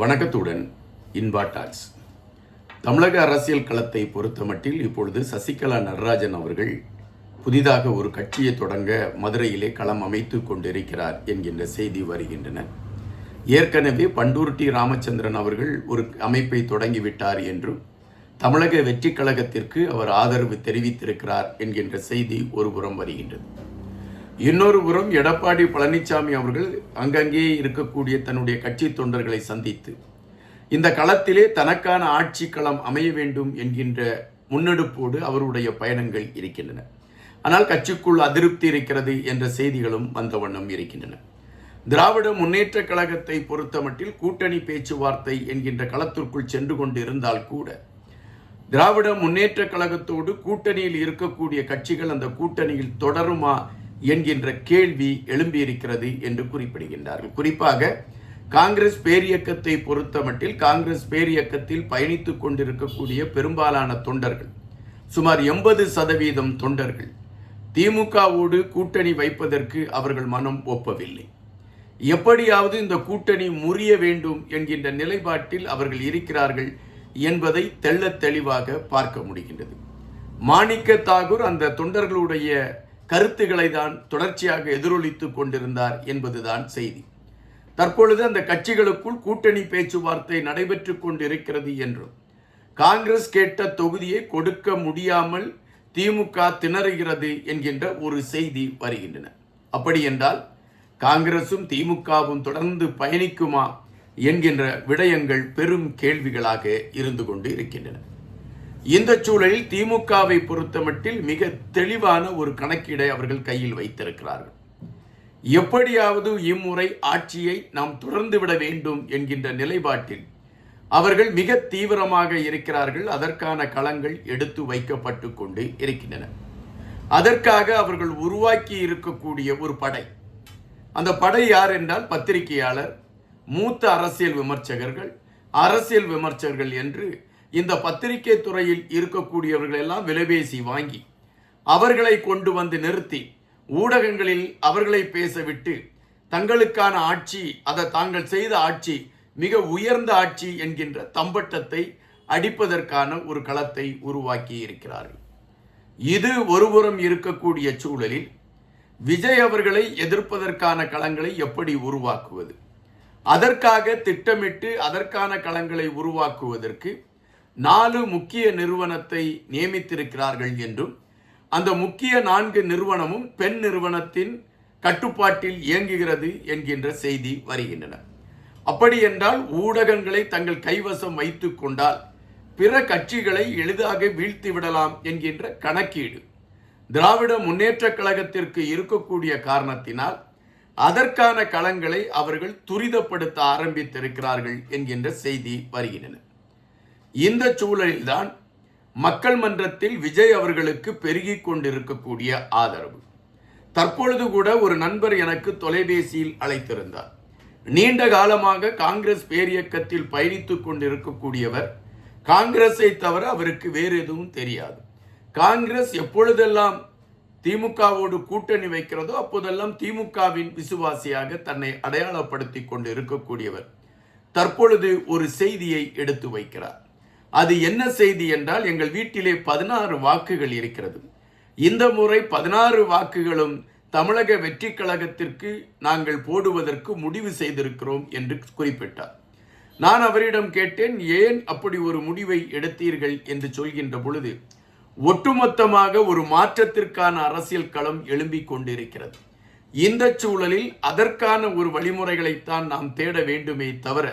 வணக்கத்துடன் இன்பா டாக்ஸ். தமிழக அரசியல் களத்தை பொறுத்தமட்டில் இப்பொழுது சசிகலா நடராஜன் அவர்கள் புதிதாக ஒரு கட்சியை தொடங்க மதுரையிலே களம் அமைத்து கொண்டிருக்கிறார் என்கின்ற செய்தி வருகின்றன. ஏற்கனவே பண்டூர் டி ராமச்சந்திரன் அவர்கள் ஒரு அமைப்பை தொடங்கிவிட்டார் என்றும் தமிழக வெற்றி கழகத்திற்கு அவர் ஆதரவு தெரிவித்திருக்கிறார் என்கின்ற செய்தி ஒருபுறம் வருகின்றது. இன்னொரு புறம் எடப்பாடி பழனிசாமி அவர்கள் அங்கங்கே இருக்கக்கூடிய தன்னுடைய கட்சி தொண்டர்களை சந்தித்து இந்த களத்திலே தனக்கான ஆட்சி களம் அமைய வேண்டும் என்கின்ற முன்னெடுப்போடு அவருடைய பயணங்கள் இருக்கின்றன. ஆனால் கட்சிக்குள் அதிருப்தி இருக்கிறது என்ற செய்திகளும் வந்த வண்ணம் இருக்கின்றன. திராவிட முன்னேற்ற கழகத்தை பொறுத்தமட்டில் கூட்டணி பேச்சுவார்த்தை என்கின்ற களத்திற்குள் சென்று கொண்டு இருந்தால் கூட திராவிட முன்னேற்ற கழகத்தோடு கூட்டணியில் இருக்கக்கூடிய கட்சிகள் அந்த கூட்டணியில் தொடருமா என்கின்ற கேள்வி எழும்பியிருக்கிறது என்று குறிப்பிடுகின்றார்கள். குறிப்பாக காங்கிரஸ் பேரியக்கத்தை பொறுத்தமட்டில் காங்கிரஸ் பேரியக்கத்தில் பயணித்துக் கொண்டிருக்கக்கூடிய பெரும்பாலான தொண்டர்கள், சுமார் 80% தொண்டர்கள் திமுகவோடு கூட்டணி வைப்பதற்கு அவர்கள் மனம் ஒப்பவில்லை. எப்படியாவது இந்த கூட்டணி முறிய வேண்டும் என்கின்ற நிலைப்பாட்டில் அவர்கள் இருக்கிறார்கள் என்பதை தெள்ளத் தெளிவாக பார்க்க முடிகின்றது. மாணிக்க தாகூர் அந்த தொண்டர்களுடைய கருத்துக்களை தான் தொடர்ச்சியாக எதிரொலித்துக் கொண்டிருந்தார் என்பதுதான் செய்தி. தற்பொழுது அந்த கட்சிகளுக்குள் கூட்டணி பேச்சுவார்த்தை நடைபெற்றுக் கொண்டிருக்கிறது என்றும் காங்கிரஸ் கேட்ட தொகுதியை கொடுக்க முடியாமல் திமுக திணறுகிறது என்கின்ற ஒரு செய்தி வருகின்றன. அப்படி என்றால் காங்கிரசும் திமுகவும் தொடர்ந்து பயணிக்குமா என்கின்ற விடயங்கள் பெரும் கேள்விகளாக இருந்து கொண்டு இருக்கின்றன. இந்த சூழலில் திமுகவை பொறுத்தமட்டில் மிக தெளிவான ஒரு கணக்கீடை அவர்கள் கையில் வைத்திருக்கிறார்கள். எப்படியாவது இம்முறை ஆட்சியை நாம் தொடர்ந்து விட வேண்டும் என்கின்ற நிலைப்பாட்டில் அவர்கள் மிக தீவிரமாக இருக்கிறார்கள். அதற்கான களங்கள் எடுத்து வைக்கப்பட்டு கொண்டு இருக்கின்றன. அதற்காக அவர்கள் உருவாக்கி இருக்கக்கூடிய ஒரு படை, அந்த படை யார் என்றால் பத்திரிகையாளர், மூத்த அரசியல் விமர்சகர்கள் என்று இந்த பத்திரிகை துறையில் இருக்கக்கூடியவர்கள் எல்லாம் விலைபேசி வாங்கி அவர்களை கொண்டு வந்து நிறுத்தி ஊடகங்களில் அவர்களை பேசவிட்டு தங்களுக்கான ஆட்சி, அதை தாங்கள் செய்த ஆட்சி மிக உயர்ந்த ஆட்சி என்கின்ற தம்பட்டத்தை அடிப்பதற்கான ஒரு களத்தை உருவாக்கி இருக்கிறார்கள். இது ஒருபுறம் இருக்கக்கூடிய சூழலில் விஜய் அவர்களை எதிர்ப்பதற்கான களங்களை எப்படி உருவாக்குவது, அதற்காக திட்டமிட்டு அதற்கான களங்களை உருவாக்குவதற்கு 4 முக்கிய நிறுவனத்தை நியமித்திருக்கிறார்கள் என்றும் அந்த முக்கிய 4 நிறுவனமும் பெண் நிறுவனத்தின் கட்டுப்பாட்டில் இயங்குகிறது என்கின்ற செய்தி வருகின்றன. அப்படி என்றால் ஊடகங்களை தங்கள் கைவசம் வைத்துக் கொண்டால் பிற கட்சிகளை எளிதாக வீழ்த்தி விடலாம் என்கின்ற கணக்கீடு திராவிட முன்னேற்ற கழகத்திற்கு இருக்கக்கூடிய காரணத்தினால் அதற்கான களங்களை அவர்கள் துரிதப்படுத்த ஆரம்பித்திருக்கிறார்கள் என்கின்ற செய்தி வருகின்றன. இந்த சூழலில்தான் மக்கள் மன்றத்தில் விஜய் அவர்களுக்கு பெருகி கொண்டிருக்கக்கூடிய ஆதரவு. தற்பொழுது கூட ஒரு நண்பர் எனக்கு தொலைபேசியில் அழைத்திருந்தார். நீண்ட காலமாக காங்கிரஸ் பேரியக்கத்தில் பயணித்துக் கொண்டிருக்கக்கூடியவர். காங்கிரஸை தவிர அவருக்கு வேறு எதுவும் தெரியாது. காங்கிரஸ் எப்பொழுதெல்லாம் திமுகவோடு கூட்டணி வைக்கிறதோ அப்போதெல்லாம் திமுகவின் விசுவாசியாக தன்னை அடையாளப்படுத்தி கொண்டு இருக்கக்கூடியவர் தற்பொழுது ஒரு செய்தியை எடுத்து வைக்கிறார். அது என்ன செய்தி என்றால், எங்கள் வீட்டிலே 16 வாக்குகள் இருக்கிறது, இந்த முறை 16 வாக்குகளும் தமிழக வெற்றி கழகத்திற்கு நாங்கள் போடுவதற்கு முடிவு செய்திருக்கிறோம் என்று குறிப்பிட்டார். நான் அவரிடம் கேட்டேன், ஏன் அப்படி ஒரு முடிவை எடுத்தீர்கள் என்று சொல்கின்ற பொழுது, ஒட்டுமொத்தமாக ஒரு மாற்றத்திற்கான அரசியல் களம் எழும்பிக் கொண்டிருக்கிறது. இந்த சூழலில் அதற்கான ஒரு வழிமுறைகளைத்தான் நாம் தேட வேண்டுமே தவிர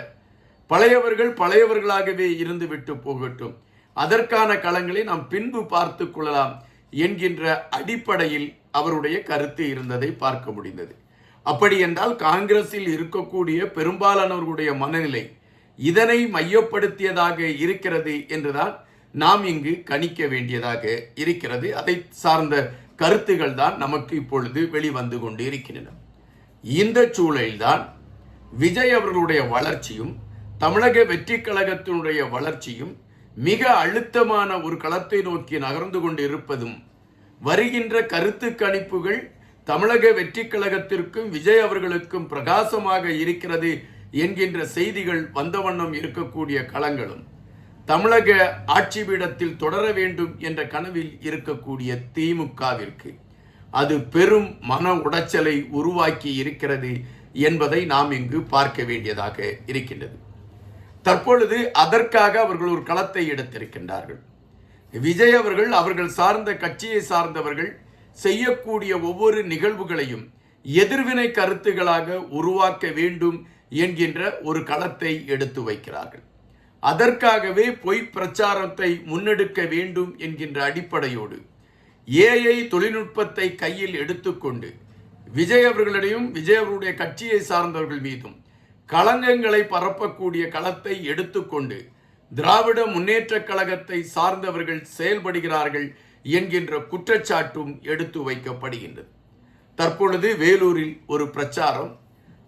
பழையவர்கள் பழையவர்களாகவே இருந்துவிட்டு போகட்டும், அதற்கான களங்களை நாம் பின்பு பார்த்து கொள்ளலாம் என்கின்ற அடிப்படையில் அவருடைய கருத்து இருந்ததை பார்க்க முடிந்தது. அப்படி என்றால் காங்கிரஸில் இருக்கக்கூடிய பெரும்பாலானவர்களுடைய மனநிலை இதனை மையப்படுத்தியதாக இருக்கிறது என்றுதான் நாம் இங்கு கணிக்க வேண்டியதாக இருக்கிறது. அதை சார்ந்த கருத்துகள் தான் நமக்கு இப்பொழுது வெளிவந்து கொண்டு இருக்கின்றன. இந்த சூழலில்தான் விஜய் அவர்களுடைய வளர்ச்சியும் தமிழக வெற்றி கழகத்தினுடைய வளர்ச்சியும் மிக அழுத்தமான ஒரு களத்தை நோக்கி நகர்ந்து கொண்டு இருப்பதும், வருகின்ற கருத்து கணிப்புகள் தமிழக வெற்றி கழகத்திற்கும் விஜய் அவர்களுக்கும் பிரகாசமாக இருக்கிறது என்கின்ற செய்திகள் வந்த வண்ணம் இருக்கக்கூடிய களங்களும், தமிழக ஆட்சி பீடத்தில் தொடர வேண்டும் என்ற கனவில் இருக்கக்கூடிய திமுகவிற்கு அது பெரும் மன உடைச்சலை உருவாக்கி இருக்கிறது என்பதை நாம் இங்கு பார்க்க வேண்டியதாக இருக்கின்றது. தற்பொழுது அதற்காக அவர்கள் ஒரு களத்தை எடுத்திருக்கின்றார்கள். விஜய் அவர்கள் அவர்கள் சார்ந்த கட்சியை சார்ந்தவர்கள் செய்யக்கூடிய ஒவ்வொரு நிகழ்வுகளையும் எதிர்வினை கருத்துகளாக உருவாக்க வேண்டும் என்கின்ற ஒரு களத்தை எடுத்து வைக்கிறார்கள். அதற்காகவே பொய் பிரச்சாரத்தை முன்னெடுக்க வேண்டும் என்கின்ற அடிப்படையோடு ஏஐ தொழில்நுட்பத்தை கையில் எடுத்துக்கொண்டு விஜய் அவர்களிடையும் விஜய் அவர்களுடைய கட்சியை சார்ந்தவர்கள் மீதும் களங்கங்களை பரப்பக்கூடிய களத்தை எடுத்துக்கொண்டு திராவிட முன்னேற்ற கழகத்தை சார்ந்தவர்கள் செயல்படுகிறார்கள் என்கின்ற குற்றச்சாட்டும் எடுத்து வைக்கப்படுகின்றது. தற்பொழுது வேலூரில் ஒரு பிரச்சாரம்,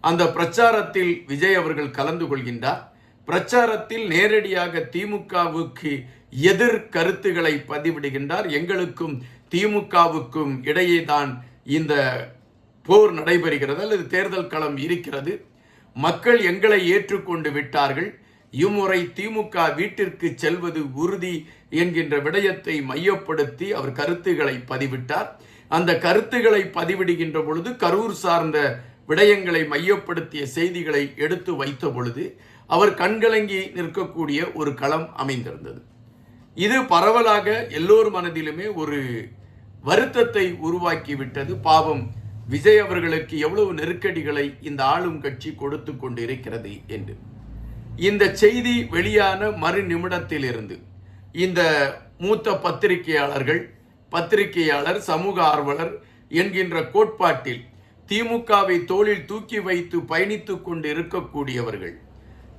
அந்த பிரச்சாரத்தில் விஜய் அவர்கள் கலந்து கொள்கின்றார். பிரச்சாரத்தில் நேரடியாக திமுகவுக்கு எதிர் கருத்துக்களை பதிவிடுகின்றார். எங்களுக்கும் திமுகவுக்கும் இடையே தான் இந்த போர் நடைபெறுகிறது அல்லது தேர்தல் களம் இருக்கிறது. மக்கள் எங்களை ஏற்றுக்கொண்டு விட்டார்கள். இம்முறை திமுக வீட்டிற்கு செல்வது உறுதி என்கின்ற விடயத்தை மையப்படுத்தி அவர் கருத்துக்களை பதிவிட்டார். அந்த கருத்துக்களை பதிவிடுகின்ற பொழுது கரூர் சார்ந்த விடயங்களை மையப்படுத்திய செய்திகளை எடுத்து வைத்த பொழுது அவர் கண்கலங்கி நிற்கக்கூடிய ஒரு களம் அமைந்திருந்தது. இது பரவலாக எல்லோர் மனதிலுமே ஒரு வருத்தத்தை உருவாக்கிவிட்டது. பாவம், விஜய் அவர்களுக்கு எவ்வளவு நெருக்கடிகளை இந்த ஆளும் கட்சி கொடுத்து கொண்டு இருக்கிறது என்று. இந்த செய்தி வெளியான மறு நிமிடத்திலிருந்து இந்த மூத்த பத்திரிகையாளர், சமூக ஆர்வலர் என்கின்ற கோட்பாட்டில் திமுகவை தோளில் தூக்கி வைத்து பயணித்துக் கொண்டு இருக்கக்கூடியவர்கள்,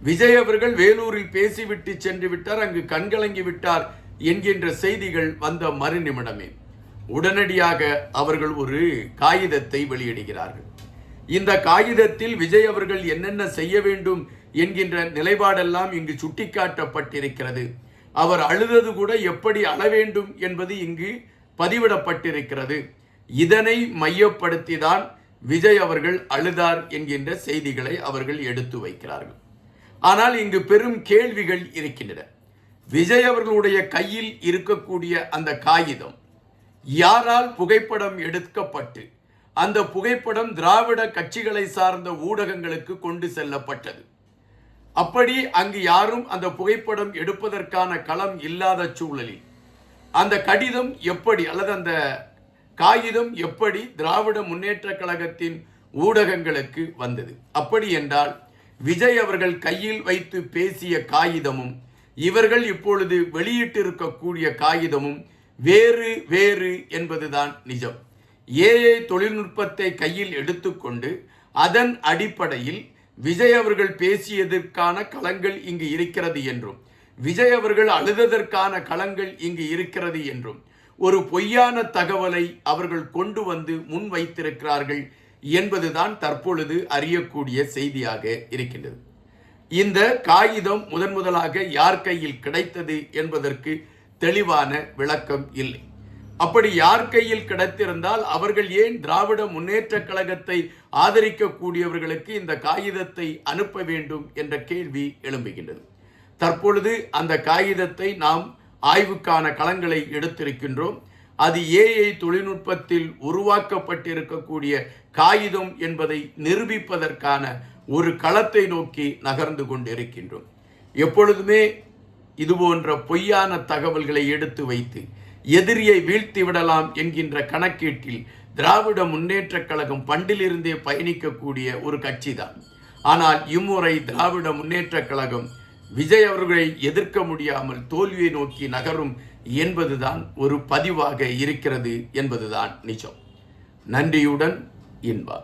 விஜய் அவர்கள் வேலூரில் பேசிவிட்டு சென்று விட்டார், அங்கு கண்கலங்கி விட்டார் என்கின்ற செய்திகள் வந்த மறு நிமிடமே உடனடியாக அவர்கள் ஒரு காகிதத்தை வெளியிடுகிறார்கள். இந்த காகிதத்தில் விஜய் அவர்கள் என்னென்ன செய்ய வேண்டும் என்கின்ற நிலைப்பாடெல்லாம் இங்கு சுட்டிக்காட்டப்பட்டிருக்கிறது. அவர் அழுதது கூட எப்படி அழ வேண்டும் என்பது இங்கு பதிவிடப்பட்டிருக்கிறது. இதனை மையப்படுத்தி தான் விஜய் அவர்கள் அழுதார் என்கின்ற செய்திகளை அவர்கள் எடுத்து வைக்கிறார்கள். ஆனால் இங்கு பெரும் கேள்விகள் இருக்கின்றன. விஜய் அவர்களுடைய கையில் இருக்கக்கூடிய அந்த காகிதம் யாரால் புகைப்படம் எடுக்கப்பட்டு அந்த புகைப்படம் திராவிட கட்சிகளை சார்ந்த ஊடகங்களுக்கு கொண்டு செல்லப்பட்டது. அப்படி அங்கு யாரும் அந்த புகைப்படம் எடுப்பதற்கான களம் இல்லாத சூழலில் அந்த கடிதம் எப்படி அல்லது அந்த காகிதம் எப்படி திராவிட முன்னேற்ற கழகத்தின் ஊடகங்களுக்கு வந்தது? அப்படி என்றால் விஜய் அவர்கள் கையில் வைத்து பேசிய காகிதமும் இவர்கள் இப்பொழுது வெளியிட்டிருக்கக்கூடிய காகிதமும் வேறு வேறு என்பதுதான் நிஜம். ஏஐ தொழில்நுட்பத்தை கையில் எடுத்துக்கொண்டு அதன் அடிப்படையில் விஜய் அவர்கள் பேசியதற்கான களங்கள் இங்கு இருக்கிறது என்றும், விஜய் அவர்கள் அழுததற்கான களங்கள் இங்கு இருக்கிறது என்றும் ஒரு பொய்யான தகவலை அவர்கள் கொண்டு வந்து முன் வைத்திருக்கிறார்கள் என்பதுதான் தற்பொழுது அறியக்கூடிய செய்தியாக இருக்கின்றது. இந்த காகிதம் முதலாக யார் கையில் கிடைத்தது என்பதற்கு தெளிவான விளக்கம் இல்லை. அப்படி யார் கையில் கிடைத்திருந்தால் அவர்கள் ஏன் திராவிட முன்னேற்ற கழகத்தை ஆதரிக்கக்கூடியவர்களுக்கு இந்த காகிதத்தை அனுப்ப வேண்டும் என்ற கேள்வி எழும்புகின்றது. தற்பொழுது அந்த காகிதத்தை நாம் ஆய்வுக்கான களங்களை எடுத்திருக்கின்றோம். அது ஏஐ தொழில்நுட்பத்தில் உருவாக்கப்பட்டிருக்கக்கூடிய காகிதம் என்பதை நிரூபிப்பதற்கான ஒரு களத்தை நோக்கி நகர்ந்து கொண்டிருக்கின்றோம். எப்பொழுதுமே இதுபோன்ற பொய்யான தகவல்களை எடுத்து வைத்து எதிரியை வீழ்த்தி விடலாம் என்கின்ற கணக்கீட்டில் திராவிட முன்னேற்ற கழகம் பண்டிலிருந்தே பயணிக்கக்கூடிய ஒரு கட்சி தான். ஆனால் இம்முறை திராவிட முன்னேற்ற கழகம் விஜய் அவர்களை எதிர்க்க முடியாமல் தோல்வியை நோக்கி நகரும் என்பதுதான் ஒரு பதிவாக இருக்கிறது என்பதுதான் நிஜம். நன்றியுடன் இன்பா.